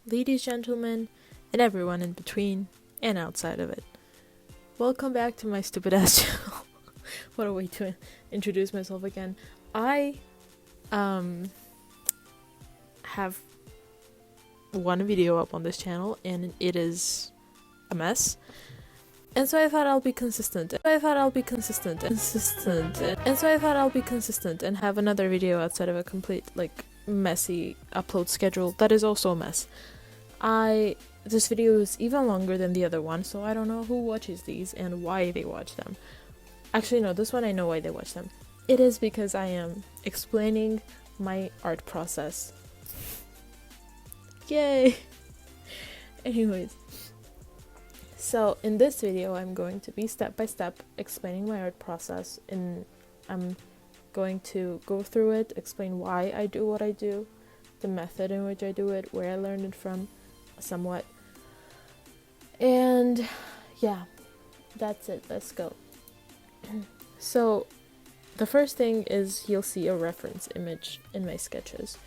ladies, gentlemen, and everyone in between and outside of it. Welcome back to my stupid ass channel. What a way to introduce myself again. I have one video up on this channel and it is a mess. And so I thought I'll be consistent. And so I thought I'll be consistent and have another video outside of a complete messy upload schedule that is also a mess. This video is even longer than the other one, so I don't know who watches these and why they watch them. Actually, no, this one I know why they watch them. It is because I am explaining my art process. Yay! Anyways, so in this video I'm going to be step by step explaining my art process, and I'm going to go through it, explain why I do what I do, the method in which I do it, where I learned it from, somewhat. And yeah, that's it. Let's go. So the first thing is you'll see a reference image in my sketches.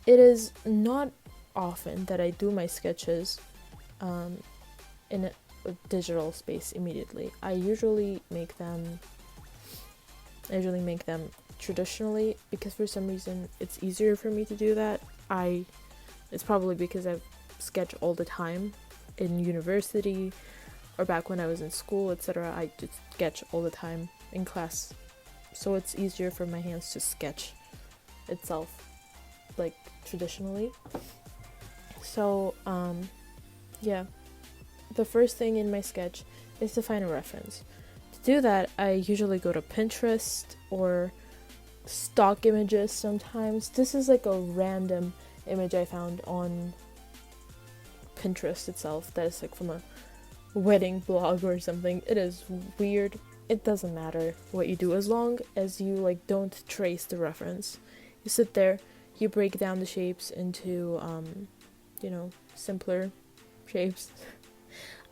It is not often that I do my sketches in a digital space immediately. I usually make them traditionally because for some reason it's easier for me to do that. It's probably because I've sketched all the time in university or back when I was in school, etc. I just sketch all the time in class, so it's easier for my hands to sketch itself traditionally. So yeah, the first thing in my sketch is to find a reference. To do that, I usually go to Pinterest or stock images sometimes. This is a random image I found on Pinterest itself that is from a wedding blog or something. It is weird. It doesn't matter what you do as long as you don't trace the reference. You sit there, you break down the shapes into simpler shapes.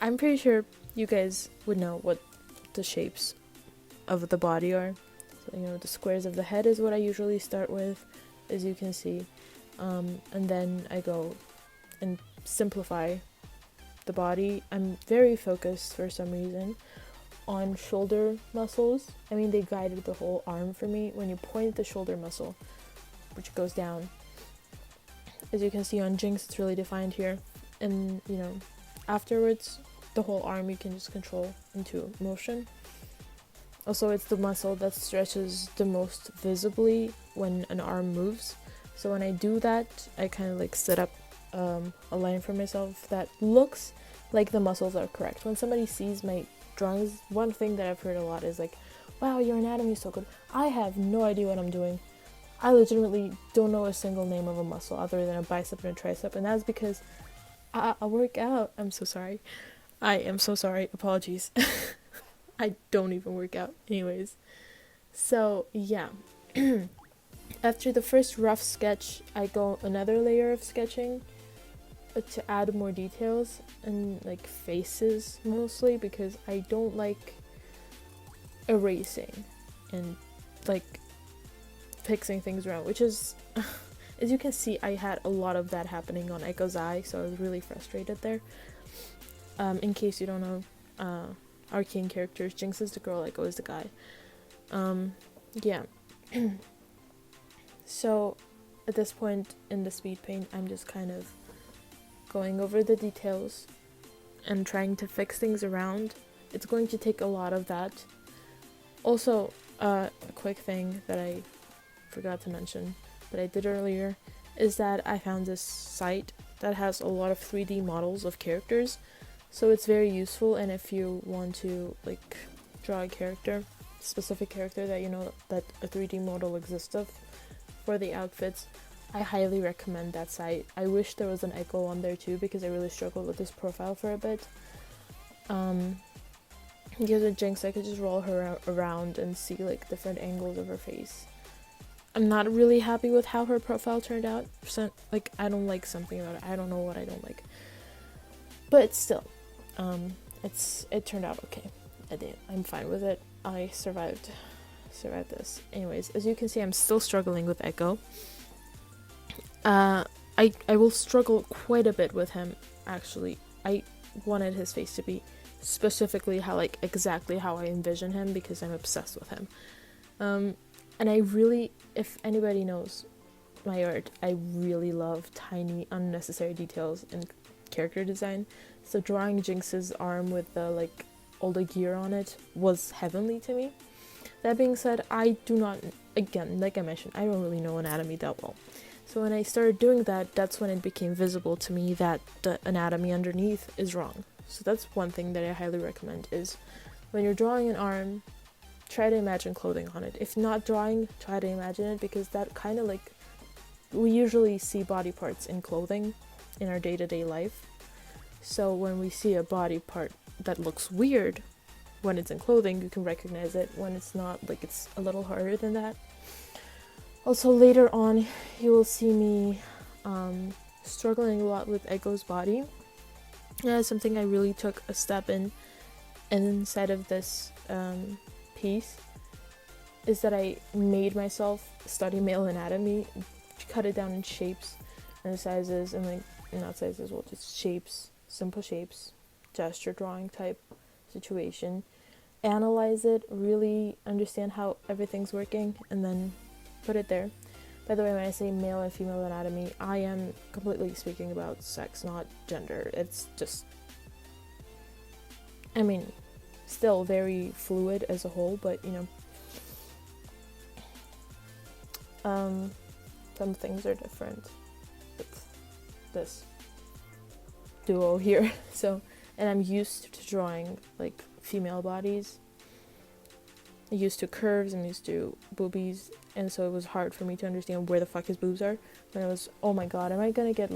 I'm pretty sure you guys would know what the shapes of the body are. So, the squares of the head is what I usually start with, as you can see. And then I go and simplify the body. I'm very focused for some reason on shoulder muscles. I mean, they guided the whole arm for me. When you point at the shoulder muscle, which goes down, as you can see on Jinx, it's really defined here. And afterwards, the whole arm you can just control into motion. Also, it's the muscle that stretches the most visibly when an arm moves. So when I do that, I kind of set up a line for myself that looks like the muscles are correct. When somebody sees my drawings, one thing that I've heard a lot is wow, your anatomy is so good. I have no idea what I'm doing. I legitimately don't know a single name of a muscle other than a bicep and a tricep, and that's because I work out. I'm so sorry. I am so sorry. Apologies. I don't even work out. Anyways. So, yeah. After the first rough sketch, I go another layer of sketching to add more details and faces mostly, because I don't like erasing and fixing things around, which is as you can see, I had a lot of that happening on Echo's eye, so I was really frustrated there. In case you don't know, Arcane characters, Jinx is the girl, Echo is the guy. Yeah. So at this point in the Speedpaint, I'm just kind of going over the details and trying to fix things around. It's going to take a lot of that. Also, a quick thing that I forgot to mention that I did earlier is that I found this site that has a lot of 3D models of characters, so it's very useful. And if you want to draw a character, specific character that that a 3D model exists of for the outfits, I highly recommend that site. I wish there was an Echo on there too, because I really struggled with this profile for a bit. Because with Jinx, I could just roll her around and see different angles of her face. I'm not really happy with how her profile turned out. I don't like something about it. I don't know what I don't like. But still, it turned out okay. I'm fine with it. I survived this. Anyways, as you can see, I'm still struggling with Echo. I will struggle quite a bit with him, actually. I wanted his face to be specifically exactly how I envision him, because I'm obsessed with him. And I really, if anybody knows my art, I really love tiny, unnecessary details in character design. So drawing Jinx's arm with the all the gear on it was heavenly to me. That being said, I do not, again, like I mentioned, I don't really know anatomy that well. So when I started doing that, that's when it became visible to me that the anatomy underneath is wrong. So that's one thing that I highly recommend, is when you're drawing an arm, try to imagine clothing on it. If not drawing, try to imagine it, because that kind of we usually see body parts in clothing in our day-to-day life. So when we see a body part that looks weird when it's in clothing, you can recognize it. When it's not, it's a little harder than that. Also, later on, you will see me struggling a lot with Echo's body. And that's something I really took a step in inside of this piece, is that I made myself study male anatomy, cut it down in shapes and sizes, and not sizes, well, just shapes, simple shapes, gesture drawing type situation, analyze it, really understand how everything's working, and then put it there. By the way, when I say male and female anatomy, I am completely speaking about sex, not gender. It's just, I mean, still very fluid as a whole, but some things are different with this duo here. So, and I'm used to drawing female bodies. I'm used to curves, I'm used to boobies, and so it was hard for me to understand where the fuck his boobs are. When I was, oh my god, am I gonna get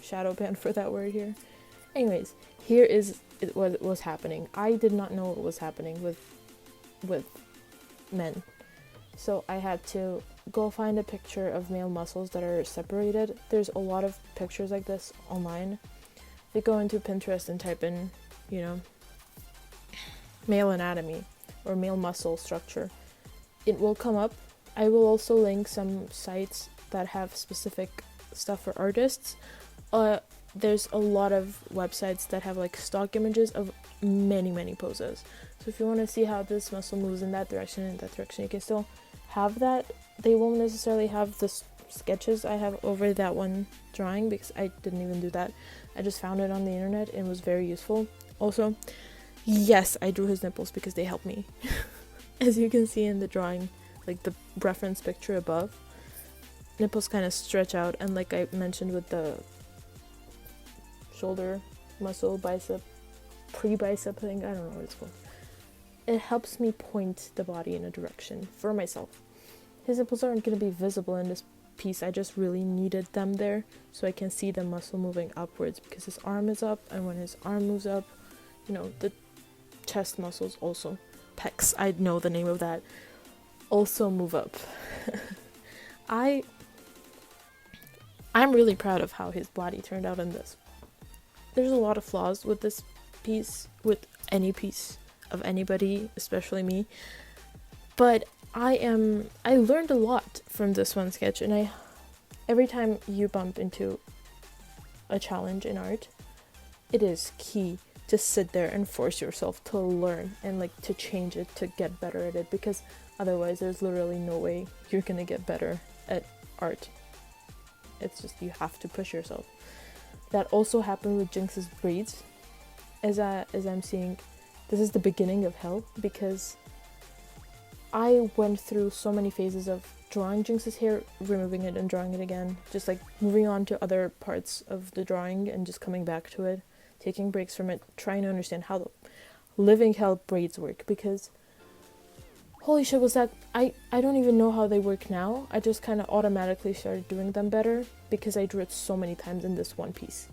shadow banned for that word here? Anyways, here is what was happening. I did not know what was happening with men. So I had to go find a picture of male muscles that are separated. There's a lot of pictures like this online. If you go into Pinterest and type in, male anatomy or male muscle structure, it will come up. I will also link some sites that have specific stuff for artists. There's a lot of websites that have stock images of many poses. So if you want to see how this muscle moves in that direction, you can still have that. They won't necessarily have the sketches I have over that one drawing, because I didn't even do that. I just found it on the internet and it was very useful. Also, yes, I drew his nipples because they helped me. As you can see in the drawing, the reference picture above, nipples kind of stretch out, and like I mentioned with the shoulder muscle, bicep, pre-bicep thing, I don't know what it's called. It helps me point the body in a direction for myself. His nipples aren't going to be visible in this piece. I just really needed them there so I can see the muscle moving upwards, because his arm is up, and when his arm moves up, the chest muscles also, pecs, I know the name of that, also move up. I'm really proud of how his body turned out in this. There's a lot of flaws with this piece, with any piece of anybody, especially me, but I learned a lot from this one sketch, and every time you bump into a challenge in art, it is key to sit there and force yourself to learn and to change it, to get better at it, because otherwise there's literally no way you're gonna get better at art. It's just, you have to push yourself. That also happened with Jinx's braids. As I'm seeing, this is the beginning of hell, because I went through so many phases of drawing Jinx's hair, removing it and drawing it again, just moving on to other parts of the drawing and just coming back to it, taking breaks from it, trying to understand how the living hell braids work, because holy shit, was that, I don't even know how they work now. I just kind of automatically started doing them better because I drew it so many times in this one piece.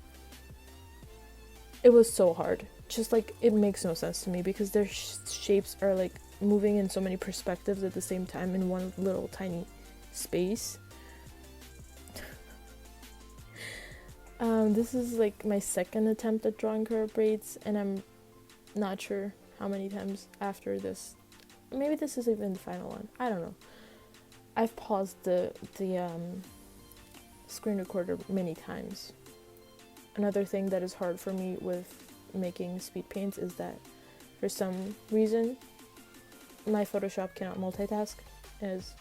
It was so hard. Just it makes no sense to me, because their shapes are moving in so many perspectives at the same time in one little tiny space. This is my second attempt at drawing her braids, and I'm not sure how many times after this. Maybe this is even the final one. I don't know. I've paused the screen recorder many times. Another thing that is hard for me with making speed paints is that for some reason my Photoshop cannot multitask, as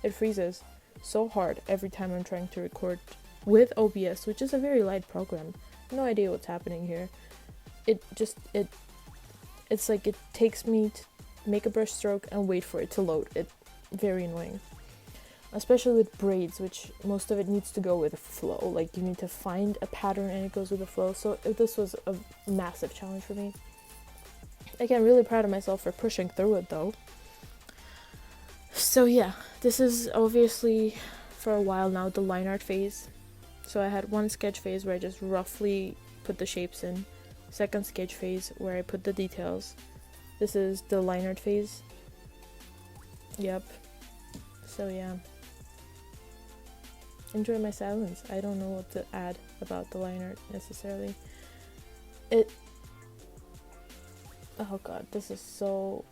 it freezes so hard every time I'm trying to record with OBS, which is a very light program. No idea what's happening here. It's like it takes me to make a brush stroke and wait for it to load. It's very annoying. Especially with braids, which most of it needs to go with a flow. Like, you need to find a pattern and it goes with the flow. So this was a massive challenge for me. Again, really proud of myself for pushing through it though. So yeah, this is obviously for a while now the line art phase. So I had one sketch phase where I just roughly put the shapes in. Second sketch phase where I put the details. This is the line art phase. Yep. So yeah. Enjoy my silence. I don't know what to add about the line art necessarily. Oh god, this is so...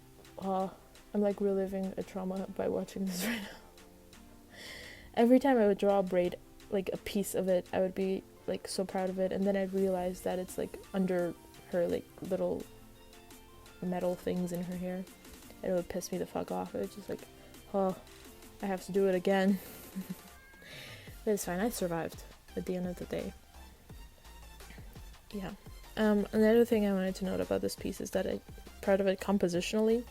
I'm like reliving a trauma by watching this right now. Every time I would draw a braid, like a piece of it, I would be like so proud of it, and then I'd realize that it's like under her like little metal things in her hair. It would piss me the fuck off. It was just like, oh, I have to do it again. But it's fine, I survived at the end of the day. Yeah. Another thing I wanted to note about this piece is that I'm proud of it compositionally.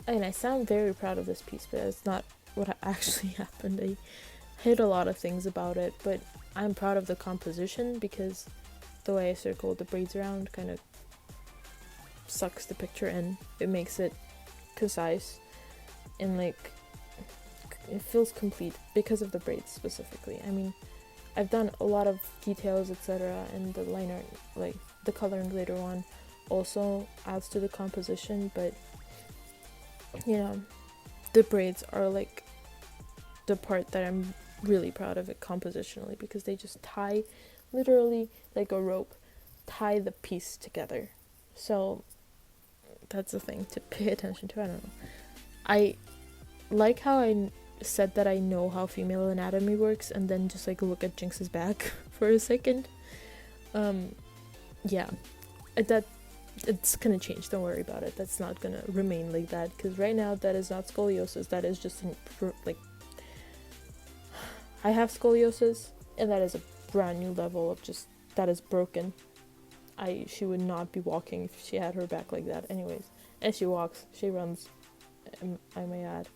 And I sound very proud of this piece, but it's not what actually happened. I hate a lot of things about it, but I'm proud of the composition because the way I circled the braids around kind of sucks the picture in. It makes it concise and like it feels complete because of the braids specifically. I mean, I've done a lot of details, etc., and the line art, like the coloring later on, also adds to the composition, but you know, the braids are like the part that I'm really proud of it compositionally, because they just tie, literally like a rope, tie the piece together. So that's the thing to pay attention to. I don't know. I like how I said that I know how female anatomy works, and then just like look at Jinx's back for a second. Yeah, that it's gonna change. Don't worry about it. That's not gonna remain like that, because right now that is not scoliosis. That is just like I have scoliosis, and that is a brand new level of just that is broken. She would not be walking if she had her back like that. Anyways, as she walks, she runs. I may add.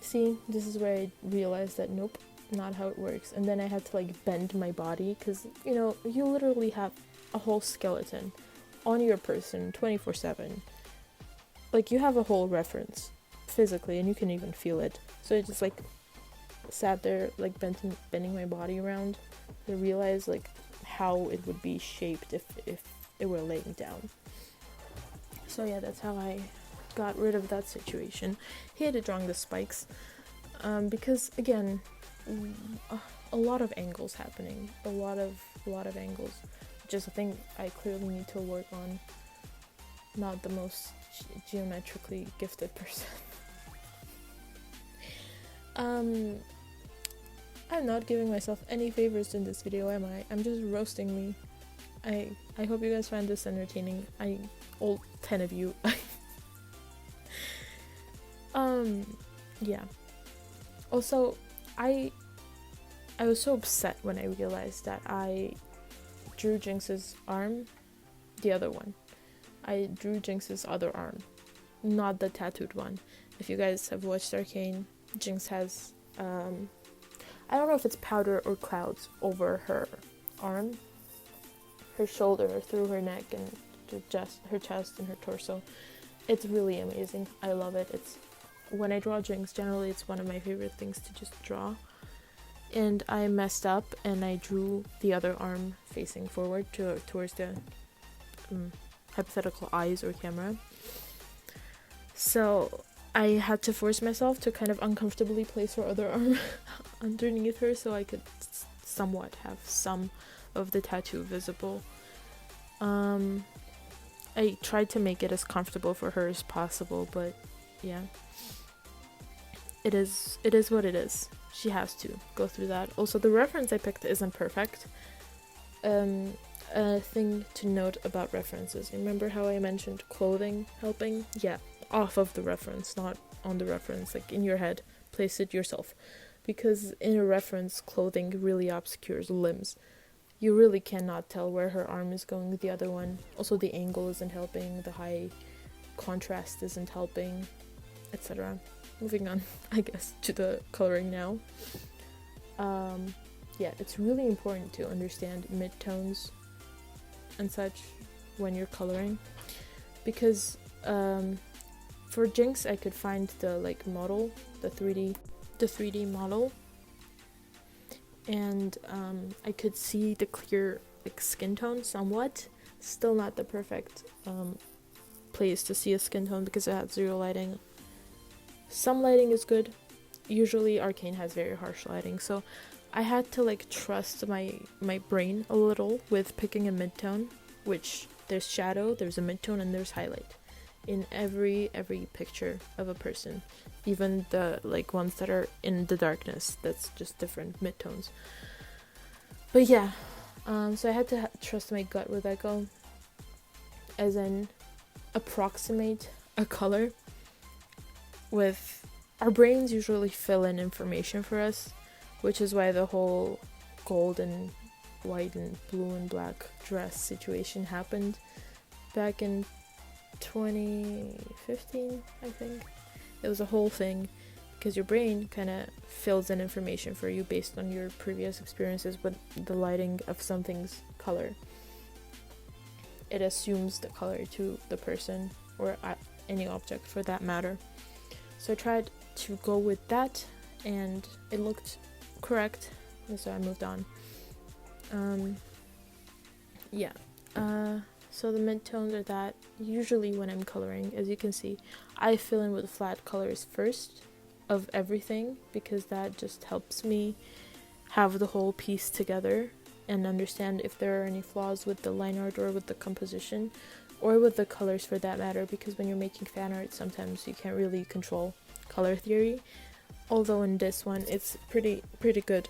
See, this is where I realized that nope, not how it works. And then I had to like bend my body, because you know, you literally have a whole skeleton on your person 24/7. Like, you have a whole reference physically, and you can even feel it. So I just like sat there like bending my body around to realize like how it would be shaped if it were laying down. So yeah, that's how I got rid of that situation. Hated drawing the spikes, because again, a lot of angles happening, a lot of angles, which is a thing I clearly need to work on. Not the most geometrically gifted person. I'm not giving myself any favors in this video, am I? I'm just roasting me. I hope you guys find this entertaining. All 10 of you. Yeah. Also, I was so upset when I realized that I drew Jinx's arm, the other one. I drew Jinx's other arm, not the tattooed one. If you guys have watched Arcane, Jinx has, I don't know if it's powder or clouds over her arm, her shoulder, through her neck, and her chest and her torso. It's really amazing. I love it. When I draw Jinx, generally it's one of my favorite things to just draw. And I messed up and I drew the other arm facing forward towards the hypothetical eyes or camera. So I had to force myself to kind of uncomfortably place her other arm underneath her so I could somewhat have some of the tattoo visible. I tried to make it as comfortable for her as possible, but yeah. it is what it is. She has to go through that. Also, the reference I picked isn't perfect. A thing to note about references. Remember how I mentioned clothing helping? Yeah, off of the reference, not on the reference. Like in your head, place it yourself. Because in a reference, clothing really obscures limbs. You really cannot tell where her arm is going with the other one. Also, the angle isn't helping, the high contrast isn't helping, etc. Moving on, I guess, to the coloring now. Yeah, it's really important to understand midtones and such when you're coloring, because for Jinx I could find the like model, the 3D model, and I could see the clear like skin tone somewhat. Still not the perfect place to see a skin tone because it had zero lighting. Some lighting is good. Usually Arcane has very harsh lighting, so I had to like trust my brain a little with picking a midtone, which there's shadow, there's a midtone, and there's highlight in every picture of a person, even the like ones that are in the darkness. That's just different midtones. But yeah, so I had to trust my gut with Echo, as in approximate a color. With our brains usually fill in information for us, which is why the whole gold and white and blue and black dress situation happened back in 2015, I think. It was a whole thing because your brain kind of fills in information for you based on your previous experiences with the lighting of something's color. It assumes the color to the person or any object for that matter. So I tried to go with that and it looked correct, and so I moved on. So the midtones are that. Usually when I'm coloring, as you can see, I fill in with flat colors first of everything because that just helps me have the whole piece together and understand if there are any flaws with the line art or with the composition or with the colors for that matter, because when you're making fan art sometimes you can't really control color theory. Although in this one it's pretty good.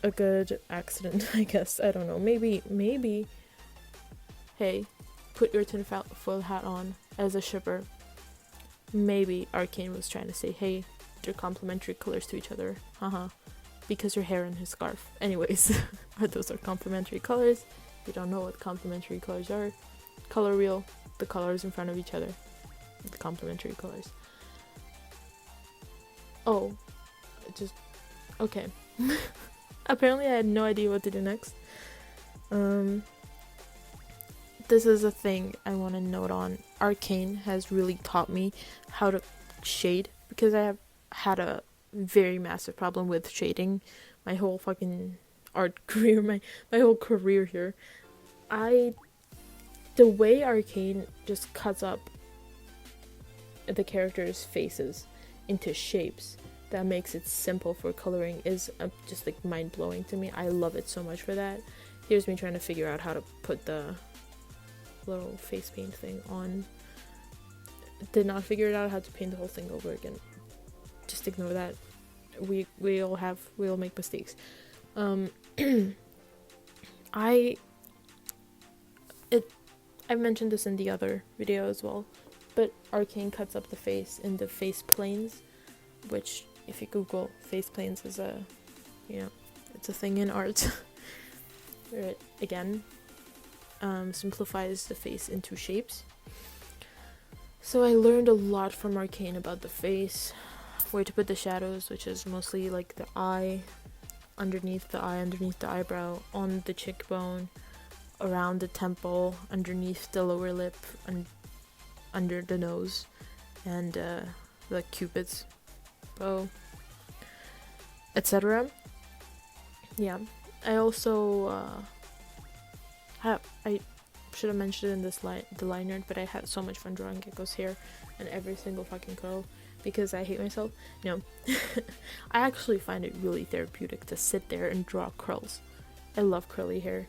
A good accident, I guess. I don't know. Maybe. Hey, put your tinfoil hat on as a shipper. Maybe Arcane was trying to say, hey, they're complementary colors to each other. Because your hair and his scarf. Anyways, those are complementary colors. If you don't know what complementary colors are, color wheel, the colors in front of each other. The complementary colors. Oh, okay. Apparently I had no idea what to do next. This is a thing I want to note on. Arcane has really taught me how to shade, because I have had a very massive problem with shading my whole fucking art career, my whole career here. The way Arcane just cuts up the characters' faces into shapes that makes it simple for coloring is just like mind-blowing to me. I love it so much for that. Here's me trying to figure out how to put the little face paint thing on. Did not figure it out how to paint the whole thing over again. Just ignore that. We all make mistakes. I mentioned this in the other video as well, but Arcane cuts up the face into face planes, which if you Google face planes is it's a thing in art. Where it again simplifies the face into shapes. So I learned a lot from Arcane about the face, where to put the shadows, which is mostly like the eye, underneath the eyebrow, on the cheekbone, around the temple, underneath the lower lip, and under the nose, and the cupid's bow, etc. Yeah, I also I should have mentioned in the line art, but I had so much fun drawing Gecko's hair and every single fucking curl because I hate myself. No, I actually find it really therapeutic to sit there and draw curls. I love curly hair.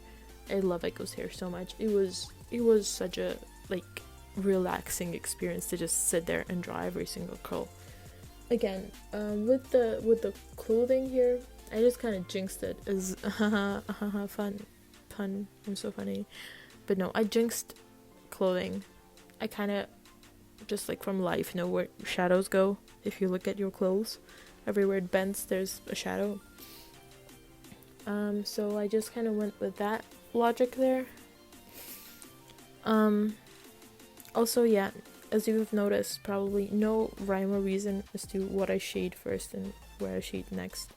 I love Echo's hair so much. It was such a like relaxing experience to just sit there and draw every single curl. again, with the clothing here, I just kind of jinxed it as fun pun. I'm so funny, but no, I jinxed clothing. I kind of just like from life know where shadows go. If you look at your clothes, everywhere it bends, there's a shadow. So I just kind of went with that logic there. Also, yeah, as you've noticed, probably no rhyme or reason as to what I shade first and where I shade next.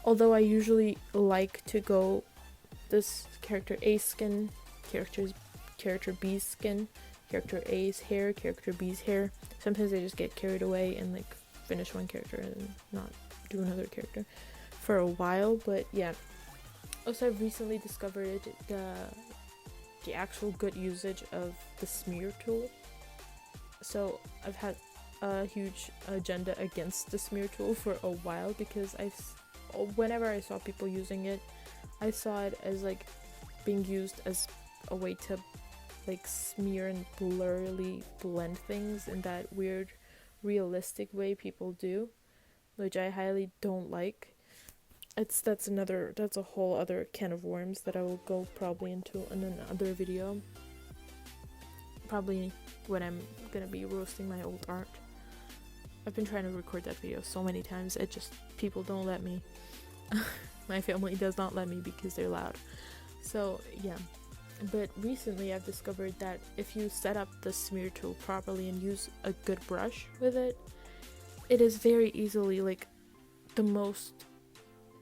Although I usually like to go this character A's skin, character B's skin, character A's hair, character B's hair. Sometimes I just get carried away and like finish one character and not do another character for a while, but yeah. Also, I've recently discovered the actual good usage of the smear tool. So I've had a huge agenda against the smear tool for a while because whenever I saw people using it, I saw it as like being used as a way to like smear and blurrily blend things in that weird realistic way people do, which I highly don't like. That's a whole other can of worms that I will go probably into in another video, probably when I'm gonna be roasting my old art. I've been trying to record that video so many times, it just, people don't let me. My family does not let me because they're loud. So yeah, but recently I've discovered that if you set up the smear tool properly and use a good brush with it, it is very easily like the most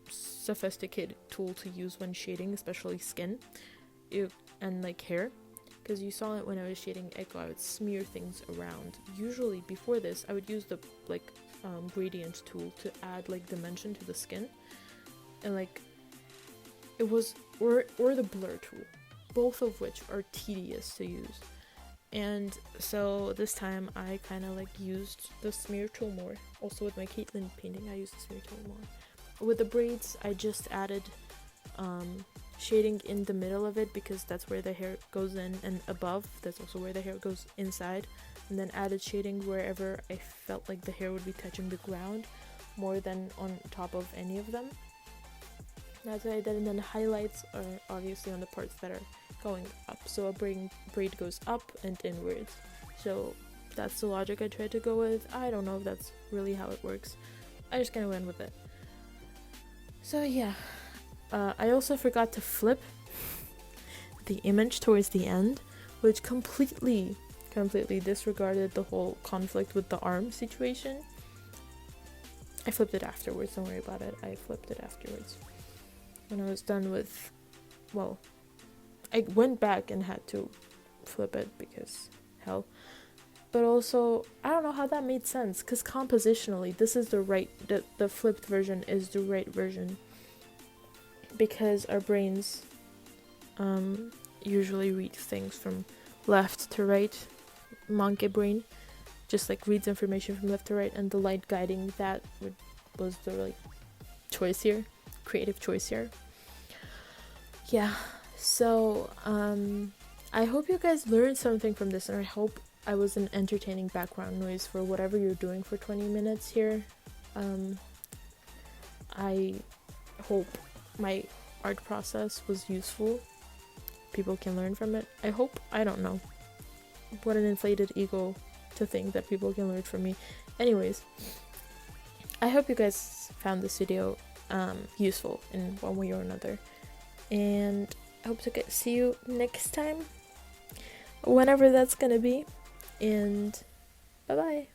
sophisticated tool to use when shading, especially skin and like hair, because you saw it when I was shading Echo. I would smear things around. Usually before this I would use the like gradient tool to add like dimension to the skin, and like it was or the blur tool, both of which are tedious to use. And so this time I kind of like used the smear tool more. Also with my Caitlyn painting I used the smear tool more. With the braids, I just added shading in the middle of it because that's where the hair goes in, and above, that's also where the hair goes inside, and then added shading wherever I felt like the hair would be touching the ground more than on top of any of them. That's what I did, and then highlights are obviously on the parts that are going up, so a braid goes up and inwards. So that's the logic I tried to go with. I don't know if that's really how it works. I just kind of went with it. So yeah, I also forgot to flip the image towards the end, which completely disregarded the whole conflict with the arm situation. I flipped it afterwards, don't worry about it. I flipped it afterwards. When I was done with, well, I went back and had to flip it because hell. But also, I don't know how that made sense, because compositionally, this is the flipped version is the right version. Because our brains usually read things from left to right. Monkey brain just like reads information from left to right, and the light guiding that was the like creative choice here. Yeah, so I hope you guys learned something from this, and I hope I was an entertaining background noise for whatever you're doing for 20 minutes here. I hope my art process was useful. People can learn from it. I don't know. What an inflated ego to think that people can learn from me. Anyways, I hope you guys found this video useful in one way or another. And I hope to see you next time, whenever that's gonna be. And bye bye.